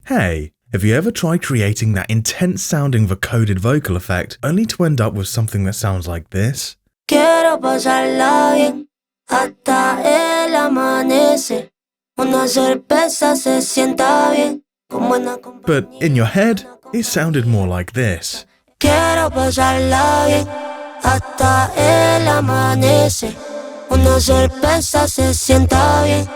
Hey, have you ever tried creating that intense sounding vocoded vocal effect only to end up with something that sounds like this? Quiero pasarla bien hasta el amanecer. Una cerveza se sienta bien con buena compañía. But in your head, it sounded more like this. Quiero pasarla bien hasta el amanecer. Una cerveza se sienta bien.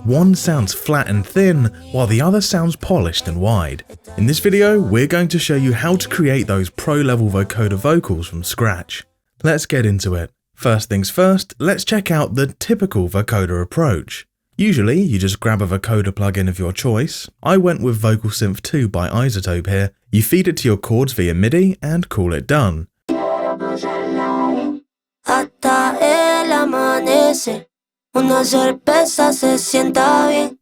One sounds flat and thin, while the other sounds polished and wide. In this video, we're going to show you how to create those pro-level vocoder vocals from scratch. Let's get into it. First things first, let's check out the typical vocoder approach. Usually, you just grab a vocoder plugin of your choice. I went with Vocal Synth 2 by iZotope here. You feed it to your chords via MIDI and call it done.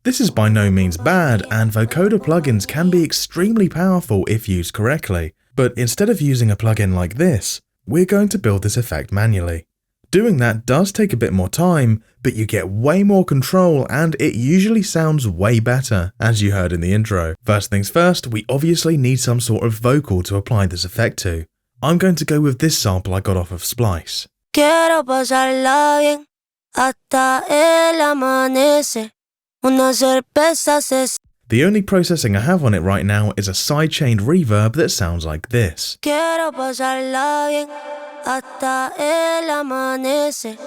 This is by no means bad, and vocoder plugins can be extremely powerful if used correctly. But instead of using a plugin like this, we're going to build this effect manually. Doing that does take a bit more time, but you get way more control and it usually sounds way better, as you heard in the intro. First things first, we obviously need some sort of vocal to apply this effect to. I'm going to go with this sample I got off of Splice. Quiero pasarla bien hasta el amanecer. Una cerveza se... The only processing I have on it right now is a sidechained reverb that sounds like this. Quiero pasarla bien hasta el amanecer.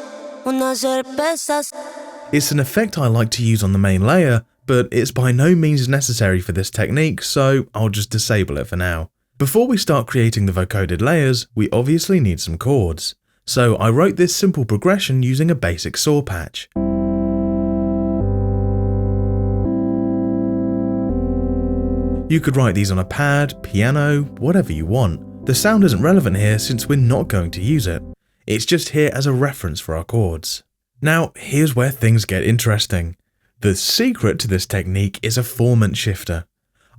Una cerveza se... It's an effect I like to use on the main layer, but it's by no means necessary for this technique, so I'll just disable it for now. Before we start creating the vocoded layers, we obviously need some chords. So I wrote this simple progression using a basic saw patch. You could write these on a pad, piano, whatever you want. The sound isn't relevant here since we're not going to use it. It's just here as a reference for our chords. Now, here's where things get interesting. The secret to this technique is a Formant Shifter.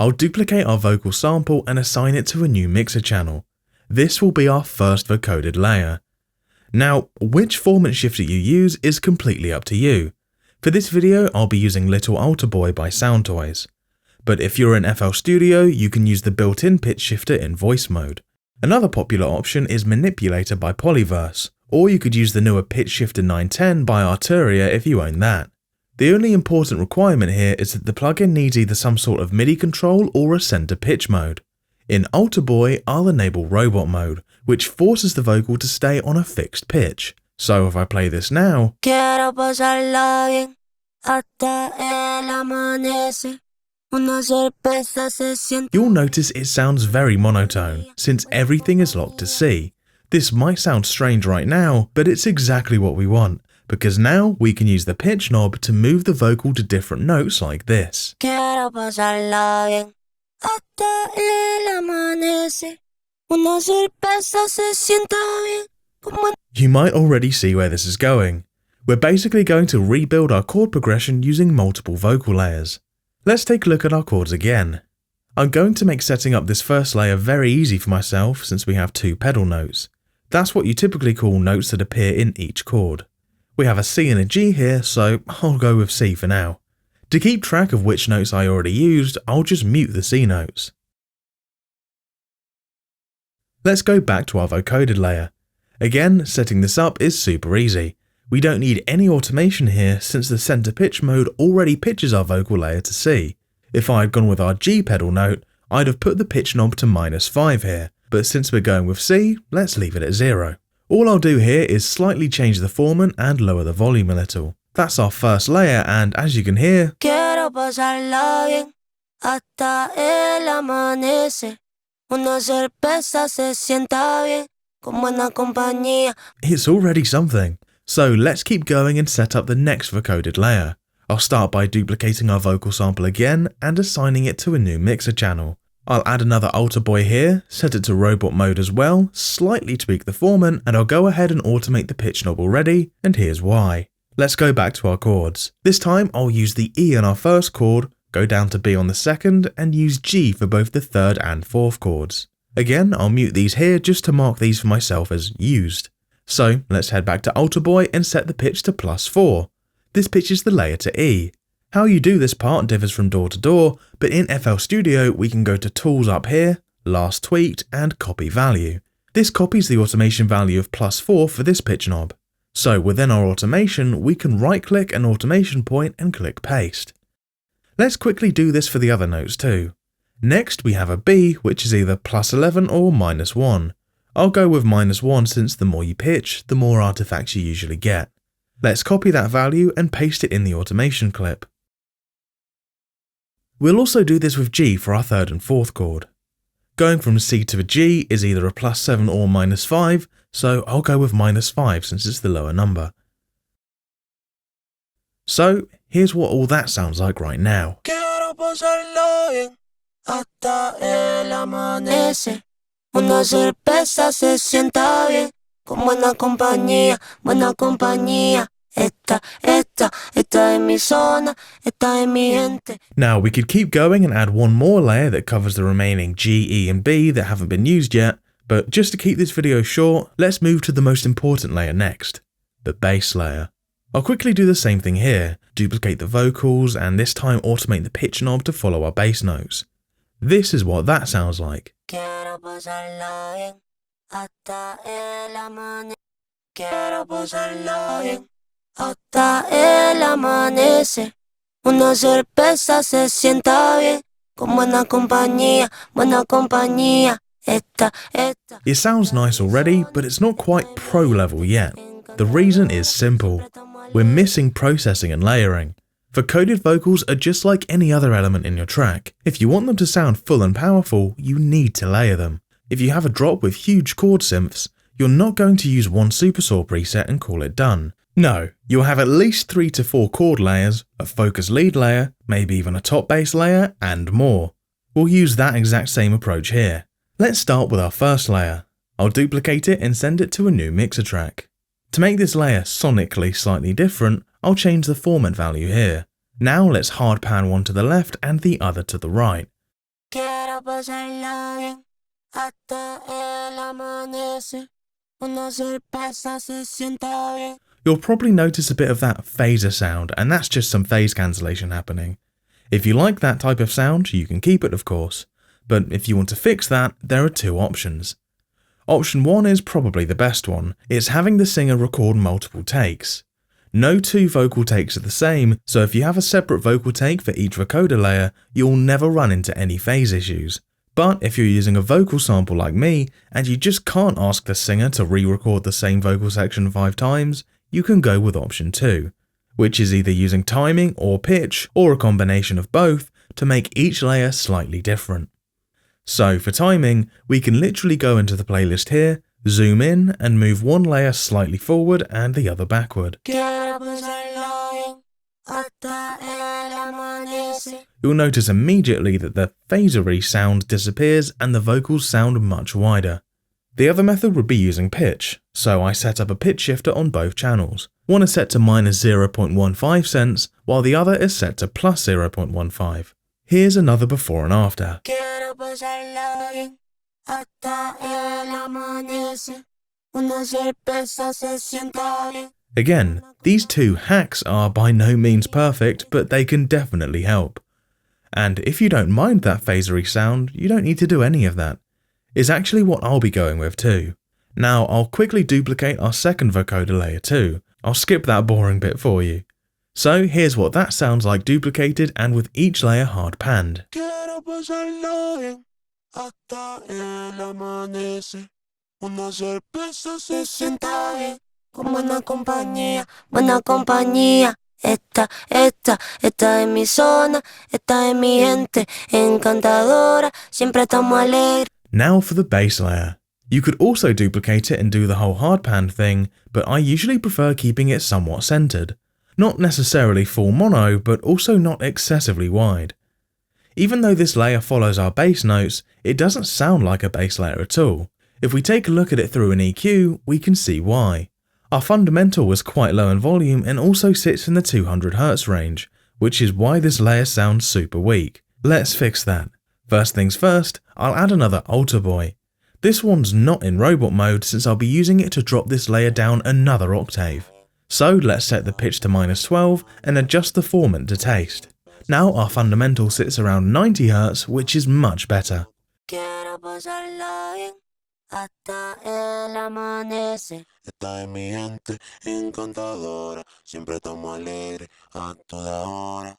I'll duplicate our vocal sample and assign it to a new mixer channel. This will be our first vocoded layer. Now, which Formant Shifter you use is completely up to you. For this video, I'll be using Little Altar Boy by Soundtoys. But if you're in FL Studio, you can use the built-in pitch shifter in voice mode. Another popular option is Manipulator by Polyverse, or you could use the newer Pitch Shifter 910 by Arturia if you own that. The only important requirement here is that the plugin needs either some sort of MIDI control or a center pitch mode. In Altar Boy, I'll enable Robot mode, which forces the vocal to stay on a fixed pitch. So if I play this now, Quiero pasarla bien hasta el amanecer. Una cerveza se sienta... You'll notice it sounds very monotone, since everything is locked to C. This might sound strange right now, but it's exactly what we want, because now we can use the pitch knob to move the vocal to different notes like this. Quiero pasarla bien hasta el amanecer. Una cerveza se sienta bien. You might already see where this is going. We're basically going to rebuild our chord progression using multiple vocal layers. Let's take a look at our chords again. I'm going to make setting up this first layer very easy for myself since we have two pedal notes. That's what you typically call notes that appear in each chord. We have a C and a G here, so I'll go with C for now. To keep track of which notes I already used, I'll just mute the C notes. Let's go back to our vocoded layer. Again, setting this up is super easy. We don't need any automation here since the center pitch mode already pitches our vocal layer to C. If I had gone with our G pedal note, I'd have put the pitch knob to -5 here, but since we're going with C, let's leave it at 0. All I'll do here is slightly change the formant and lower the volume a little. That's our first layer, and as you can hear, Quiero pasarla bien hasta el amanecer. Una cerveza se sienta bien con buena compañía. it's already something. So let's keep going and set up the next vocoded layer. I'll start by duplicating our vocal sample again and assigning it to a new mixer channel. I'll add another Altar Boy here, set it to robot mode as well, slightly tweak the formant, and I'll go ahead and automate the pitch knob already, and here's why. Let's go back to our chords. This time I'll use the E on our first chord, go down to B on the second, and use G for both the third and fourth chords. Again, I'll mute these here just to mark these for myself as used. So let's head back to Altar Boy and set the pitch to +4. This pitches the layer to E. How you do this part differs from door to door, but in FL Studio we can go to Tools up here, Last Tweaked, and Copy Value. This copies the automation value of +4 for this pitch knob. So within our automation, we can right-click an automation point and click Paste. Let's quickly do this for the other notes too. Next we have a B, which is either +11 or -1. I'll go with -1 since the more you pitch, the more artifacts you usually get. Let's copy that value and paste it in the automation clip. We'll also do this with G for our third and fourth chord. Going from C to a G is either a +7 or -5, so I'll go with -5 since it's the lower number. So here's what all that sounds like right now. Una cerveza se sienta bien, con buena compañía. Esta es mi zona, esta es mi gente. Now we could keep going and add one more layer that covers the remaining G, E and B that haven't been used yet, but just to keep this video short, let's move to the most important layer next, the bass layer. I'll quickly do the same thing here, duplicate the vocals and this time automate the pitch knob to follow our bass notes. This is what that sounds like. Quiero pasarla bien, hasta el amanecer. Quiero pasarla bien, hasta el amanecer. Una cerveza se sienta bien, con buena compañía. It sounds nice already, but it's not quite pro level yet. The reason is simple. We're missing processing and layering. Vocoded vocals are just like any other element in your track. If you want them to sound full and powerful, you need to layer them. If you have a drop with huge chord synths, you're not going to use one supersaw preset and call it done. No, you'll have at least 3 to 4 chord layers, a focus lead layer, maybe even a top bass layer, and more. We'll use that exact same approach here. Let's start with our first layer. I'll duplicate it and send it to a new mixer track. To make this layer sonically slightly different, I'll change the formant value here. Now let's hard pan one to the left and the other to the right. Quiero pasarla bien, hasta el amanecer. Una cerveza se sienta bien. You'll probably notice a bit of that phaser sound, and that's just some phase cancellation happening. If you like that type of sound, you can keep it of course, but if you want to fix that, there are 2 options. Option 1 is probably the best one. It's having the singer record multiple takes. No 2 vocal takes are the same, so if you have a separate vocal take for each vocoder layer, you'll never run into any phase issues. But if you're using a vocal sample like me, and you just can't ask the singer to re-record the same vocal section 5 times, you can go with option 2, which is either using timing or pitch, or a combination of both, to make each layer slightly different. So for timing, we can literally go into the playlist here, zoom in and move one layer slightly forward and the other backward. You'll notice immediately that the phasery sound disappears and the vocals sound much wider. The other method would be using pitch, so I set up a pitch shifter on both channels. One is set to -0.15 cents, while the other is set to +0.15. Here's another before and after. Again, these 2 hacks are by no means perfect, but they can definitely help. And if you don't mind that phasery sound, you don't need to do any of that. It's actually what I'll be going with too. Now I'll quickly duplicate our second vocoder layer too. I'll skip that boring bit for you. So here's what that sounds like duplicated and with each layer hard panned. Buena compañía. Esta es mi zona, esta es mi gente, encantadora, siempre estamos alegres. Now for the bass layer. You could also duplicate it and do the whole hard pan thing, but I usually prefer keeping it somewhat centered. Not necessarily full mono, but also not excessively wide. Even though this layer follows our bass notes, it doesn't sound like a bass layer at all. If we take a look at it through an EQ, we can see why. Our fundamental was quite low in volume and also sits in the 200 Hz range, which is why this layer sounds super weak. Let's fix that. First things first, I'll add another altar boy. This one's not in robot mode since I'll be using it to drop this layer down another octave. So let's set the pitch to -12 and adjust the formant to taste. Now our fundamental sits around 90 Hz, which is much better. Quiero pasarla bien hasta el amanecer. Está en mi mente encantadora, siempre estamos alegres a toda hora.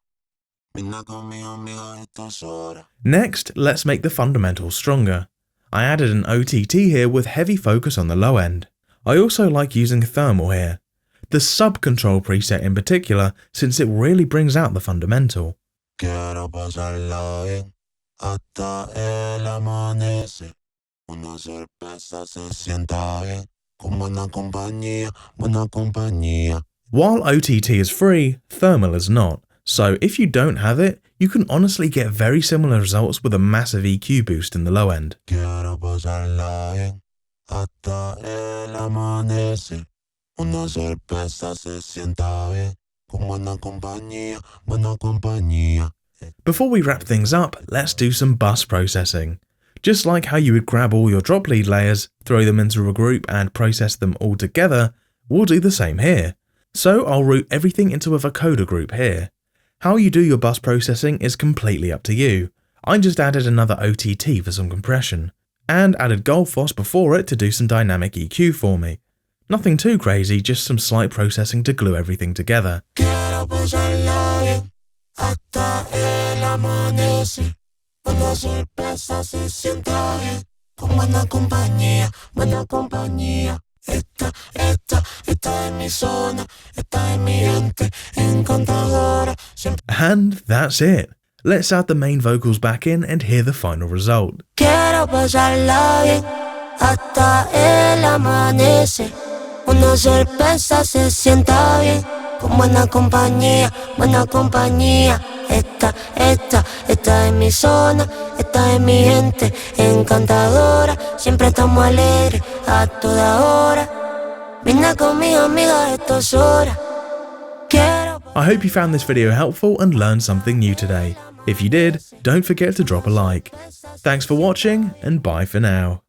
Venga conmigo, amiga, esto es hora. Next, let's make the fundamentals stronger. I added an OTT here with heavy focus on the low end. I also like using thermal here, the sub-control preset in particular, since it really brings out the fundamental. Quiero pasarla bien hasta el amanecer. Una cerveza se sienta bien, con buena compañía, buena compañía. While OTT is free, thermal is not, so if you don't have it, you can honestly get very similar results with a massive EQ boost in the low end. Quiero pasarla bien hasta el amanecer. Una cerveza se sienta bien, con buena compañía, buena compañía. Before we wrap things up, let's do some bus processing. Just like how you would grab all your drop lead layers, throw them into a group and process them all together, we'll do the same here. So I'll route everything into a vocoder group here. How you do your bus processing is completely up to you. I just added another OTT for some compression, and added Goldfoss before it to do some dynamic EQ for me. Nothing too crazy, just some slight processing to glue everything together. Quiero pasarla bien hasta el amanecer. Una cerveza se sienta bien, con buena compañía, buena compañía. Esta es mi zona, esta es mi gente encantadora. And that's it. Let's add the main vocals back in and hear the final result. Quiero pasarla bien hasta el amanecer. Una cerveza se sienta bien, con buena compañía, buena compañía. Esta es mi zona, esta es mi gente encantadora. Siempre estamos alegres a toda hora. Venga conmigo, amiga, esto es hora. I hope you found this video helpful and learned something new today. If you did, don't forget to drop a like. Thanks for watching, and bye for now.